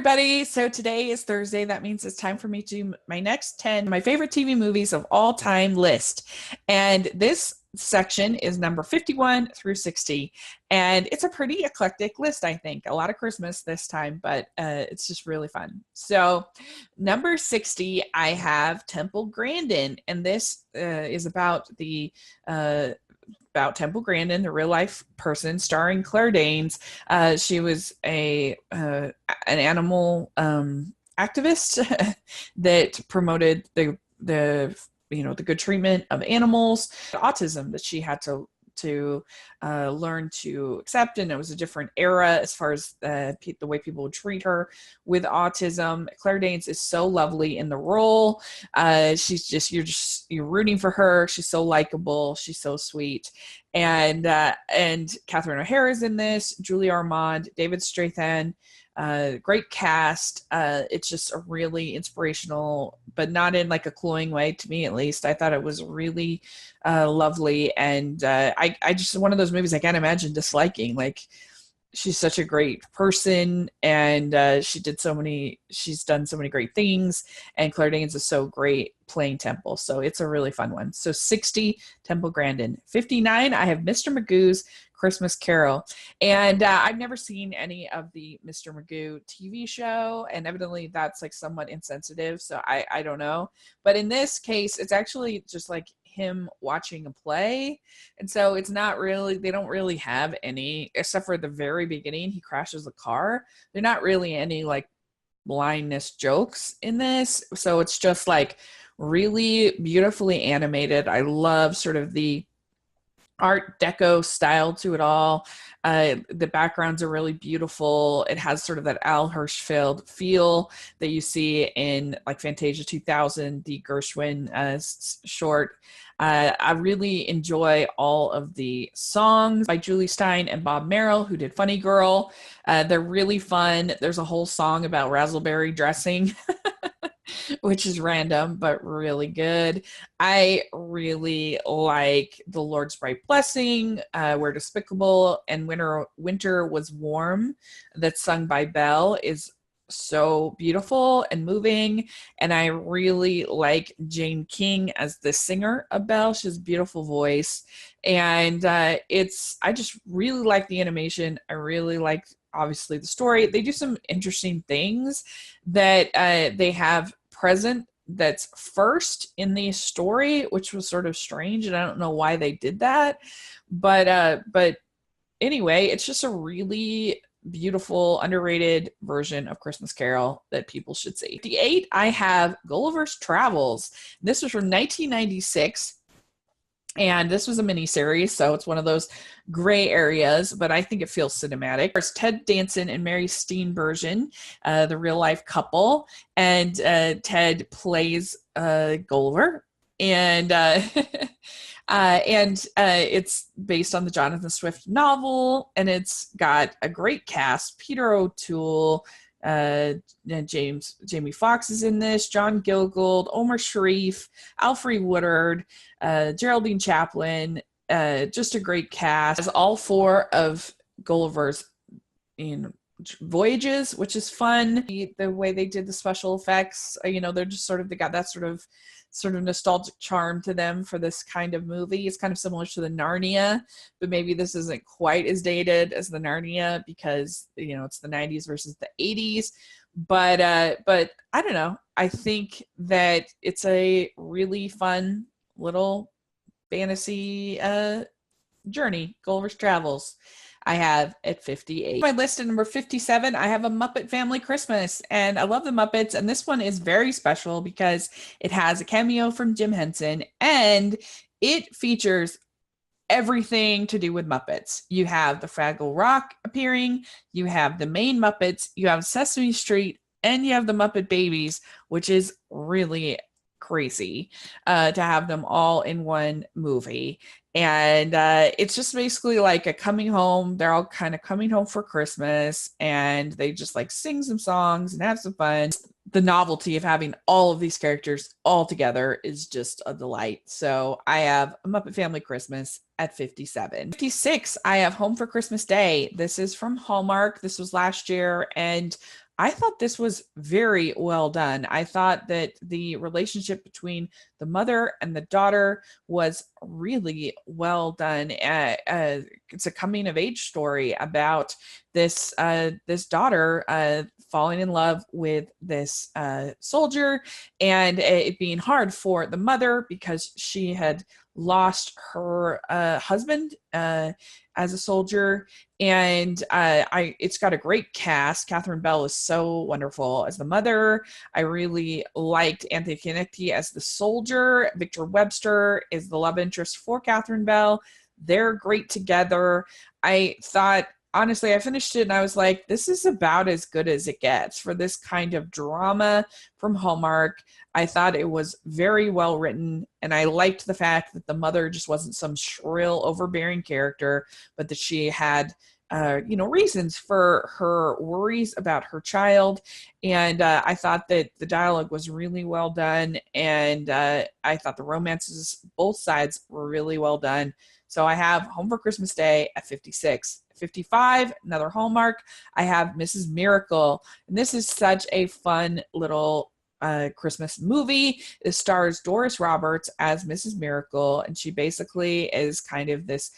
everybody. So today is Thursday. That means it's time for me to do my next 10, my favorite TV movies of all time list. And this section is number 51 through 60. And it's a pretty eclectic list, I think. A lot of Christmas this time, but it's just really fun. So number 60, I have Temple Grandin. And this is about about Temple Grandin, the real life person, starring Claire Danes. She was an animal activist that promoted the good treatment of animals, autism that she had to learn to accept, and it was a different era as far as the way people would treat her with autism. Claire Danes is so lovely in the role. You're rooting for her. She's so likable. She's so sweet. And Catherine O'Hara is in this. Julie Armand, David Strathairn. Great cast. It's just a really inspirational, but not in like a cloying way, to me at least. I thought it was really lovely, and I just, one of those movies I can't imagine disliking. Like, she's such a great person, and she's done so many great things, and Claire Danes is so great playing Temple, so it's a really fun one. So 60, Temple Grandin. 59, I have Mr. Magoo's Christmas Carol, and I've never seen any of the Mr. Magoo TV show, and evidently that's like somewhat insensitive, so I don't know. But in this case, it's actually just like him watching a play, and so it's not really, they don't really have any, except for the very beginning, he crashes a car. They're not really any like blindness jokes in this, so it's just like really beautifully animated. I love sort of the Art Deco style to it all. The backgrounds are really beautiful. It has sort of that Al Hirschfeld feel that you see in like Fantasia 2000, the Gershwin short. I really enjoy all of the songs by Julie Stein and Bob Merrill, who did Funny Girl. They're really fun. There's a whole song about raspberry dressing, which is random, but really good. I really like The Lord's Bright Blessing, We're Despicable, and Winter Was Warm, that's sung by Belle, is so beautiful and moving. And I really like Jane King as the singer of Belle. She has a beautiful voice. And I just really like the animation. I really like, obviously, the story. They do some interesting things that they have present that's first in the story, which was sort of strange, and I don't know why they did that. But anyway, it's just a really beautiful, underrated version of Christmas Carol that people should see. 58, I have Gulliver's Travels. This was from 1996. And this was a miniseries, so it's one of those gray areas, but I think it feels cinematic. There's Ted Danson and Mary Steenburgen, the real life couple, and Ted plays Gulliver, and it's based on the Jonathan Swift novel, and it's got a great cast. Peter O'Toole, Jamie Foxx is in this, John Gilgold, Omar Sharif, Alfre Woodard, Geraldine Chaplin, just a great cast. As all four of Gulliver's voyages, which is fun. The way they did the special effects, they're just they got that sort of nostalgic charm to them for this kind of movie. It's kind of similar to the Narnia, but maybe this isn't quite as dated as the Narnia because, it's the 90s versus the 80s. But I don't know. I think that it's a really fun little fantasy journey, Gulliver's Travels. I have at 58. My list at number 57, I have A Muppet Family Christmas, and I love the Muppets, and this one is very special because it has a cameo from Jim Henson, and it features everything to do with Muppets. You have the Fraggle Rock appearing, you have the main Muppets, you have Sesame Street, and you have the Muppet Babies, which is really crazy to have them all in one movie. And it's just basically like a coming home. They're all kind of coming home for Christmas, and they just like sing some songs and have some fun. The novelty of having all of these characters all together is just a delight. So I have A Muppet Family Christmas at 57. 56, I have Home for Christmas Day. This is from Hallmark. This was last year, and I thought this was very well done. I thought that the relationship between the mother and the daughter was really well done. It's a coming of age story about this daughter falling in love with this soldier, and it being hard for the mother because she had lost her husband as a soldier. And it's got a great cast. Catherine Bell is so wonderful as the mother. I really liked Anthony Connecty as the soldier. Victor Webster is the love interest for Catherine Bell. They're great together. I thought, honestly, I finished it and I was like, this is about as good as it gets for this kind of drama from Hallmark. I thought it was very well written, and I liked the fact that the mother just wasn't some shrill, overbearing character, but that she had reasons for her worries about her child. And I thought that the dialogue was really well done. And I thought the romances, both sides, were really well done. So I have Home for Christmas Day at 56. 55, another Hallmark, I have Mrs. Miracle. And this is such a fun little Christmas movie. It stars Doris Roberts as Mrs. Miracle, and she basically is kind of this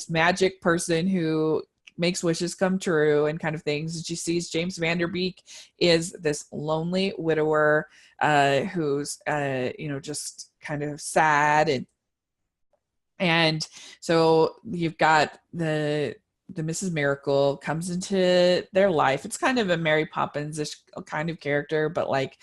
magic person who makes wishes come true and kind of things. And she sees James Vanderbeek is this lonely widower who's just kind of sad, and so you've got the Mrs. Miracle comes into their life. It's kind of a Mary Poppins-ish kind of character, but like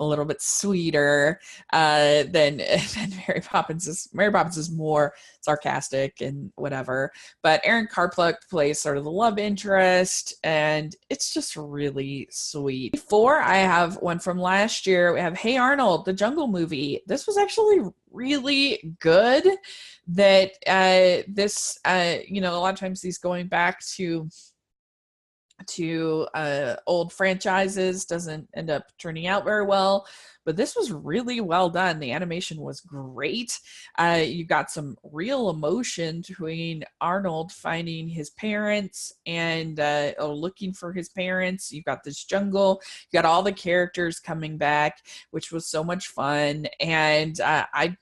a little bit sweeter than Mary Poppins is. Mary Poppins is more sarcastic and whatever. But Aaron Carpluck plays sort of the love interest, and it's just really sweet. Before, I have one from last year. We have Hey Arnold, the Jungle Movie. This was actually really good. That this, a lot of times these going back to old franchises doesn't end up turning out very well, but this was really well done. The animation was great. You got some real emotion between Arnold finding his parents and looking for his parents. You got this jungle, you got all the characters coming back, which was so much fun. And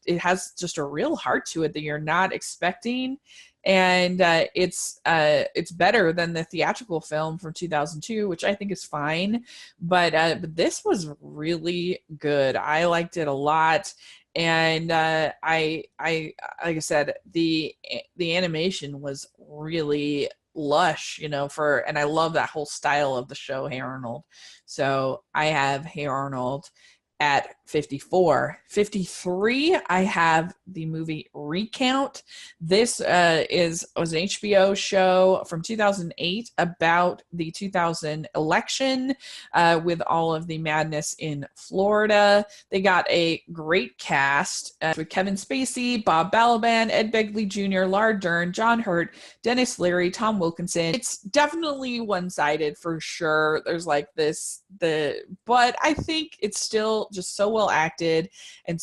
it has just a real heart to it that you're not expecting. And it's better than the theatrical film from 2002, which I think is fine, but this was really good. I liked it a lot, and I like I said, the animation was really lush, and I love that whole style of the show, Hey Arnold. So I have Hey Arnold at 54. 53, I have the movie Recount. This was an HBO show from 2008 about the 2000 election with all of the madness in Florida. They got a great cast with Kevin Spacey, Bob Balaban, Ed Begley Jr., Laura Dern, John Hurt, Dennis Leary, Tom Wilkinson. It's definitely one-sided for sure. There's like but I think it's still just so well acted and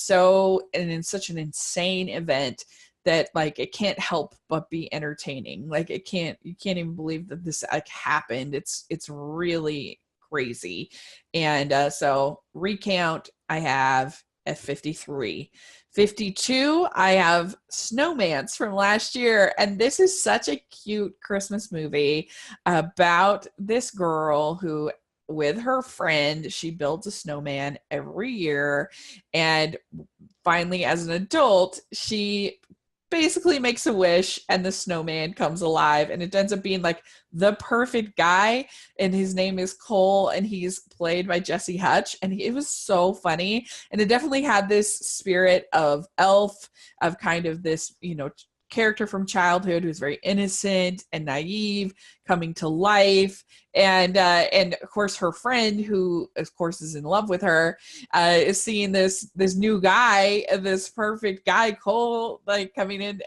in such an insane event that like it can't help but be entertaining. Like you can't even believe that this like happened. It's really crazy. And so Recount I have at 53. 52, I have Snowman's from last year, and this is such a cute Christmas movie about this girl who, with her friend, she builds a snowman every year, and finally as an adult she basically makes a wish and the snowman comes alive, and it ends up being like the perfect guy, and his name is Cole, and he's played by Jesse Hutch, and it was so funny, and it definitely had this spirit of Elf, of kind of this character from childhood who's very innocent and naive coming to life, and of course her friend, who of course is in love with her, is seeing this new guy, this perfect guy Cole, like coming in,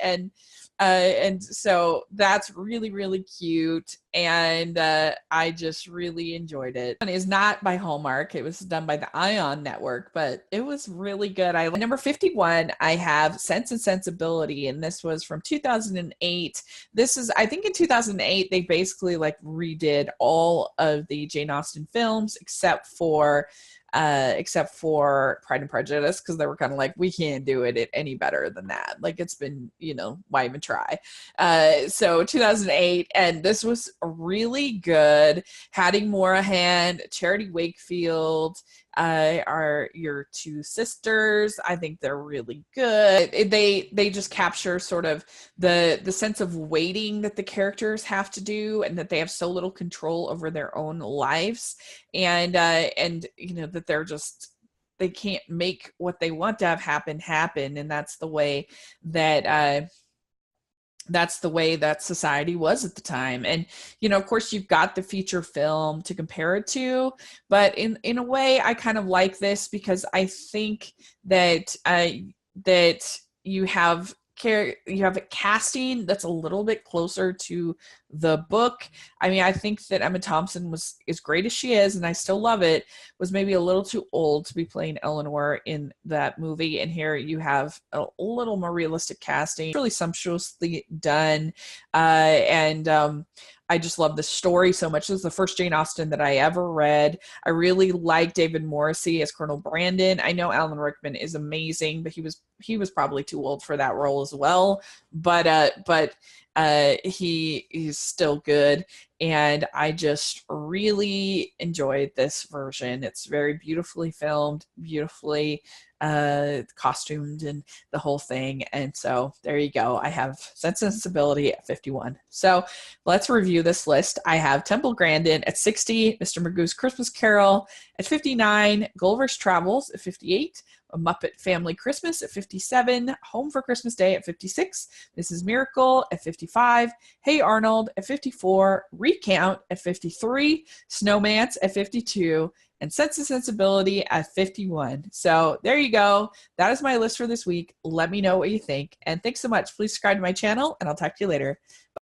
and so that's really, really cute, and I just really enjoyed it. It is not by Hallmark. It was done by the Ion Network, but it was really good. Number 51, I have Sense and Sensibility, and this was from from 2008. This is, I think in 2008, they basically like redid all of the Jane Austen films except for Pride and Prejudice, because they were kind of like, we can't do it any better than that. Like, it's been, why even try? So 2008, and this was really good. Hattie Morahan, Charity Wakefield, are your two sisters. I think they're really good. They just capture sort of the sense of waiting that the characters have to do, and that they have so little control over their own lives, and that they can't make what they want to have happen, and that's the way that society was at the time. And of course, you've got the feature film to compare it to, but in a way, I kind of like this, because I think that that you have a casting that's a little bit closer to the book. I mean, I think that Emma Thompson was, as great as she is, and I still love it, was maybe a little too old to be playing Eleanor in that movie. And here you have a little more realistic casting, really sumptuously done. I just love the story so much. This is the first Jane Austen that I ever read. I really like David Morrissey as Colonel Brandon. I know Alan Rickman is amazing, but he was probably too old for that role as well. But he is still good, and I just really enjoyed this version. It's very beautifully filmed, beautifully costumed, and the whole thing. And so there you go. I have Sense and Sensibility at 51. So let's review this list. I have Temple Grandin at 60, Mr. Magoo's Christmas Carol at 59, Gulliver's Travels at 58, A Muppet Family Christmas at 57, Home for Christmas Day at 56, Mrs. Miracle at 55, Hey Arnold at 54, Recount at 53, Snowman's at 52, and Sense and Sensibility at 51. So there you go. That is my list for this week. Let me know what you think. And thanks so much. Please subscribe to my channel, and I'll talk to you later.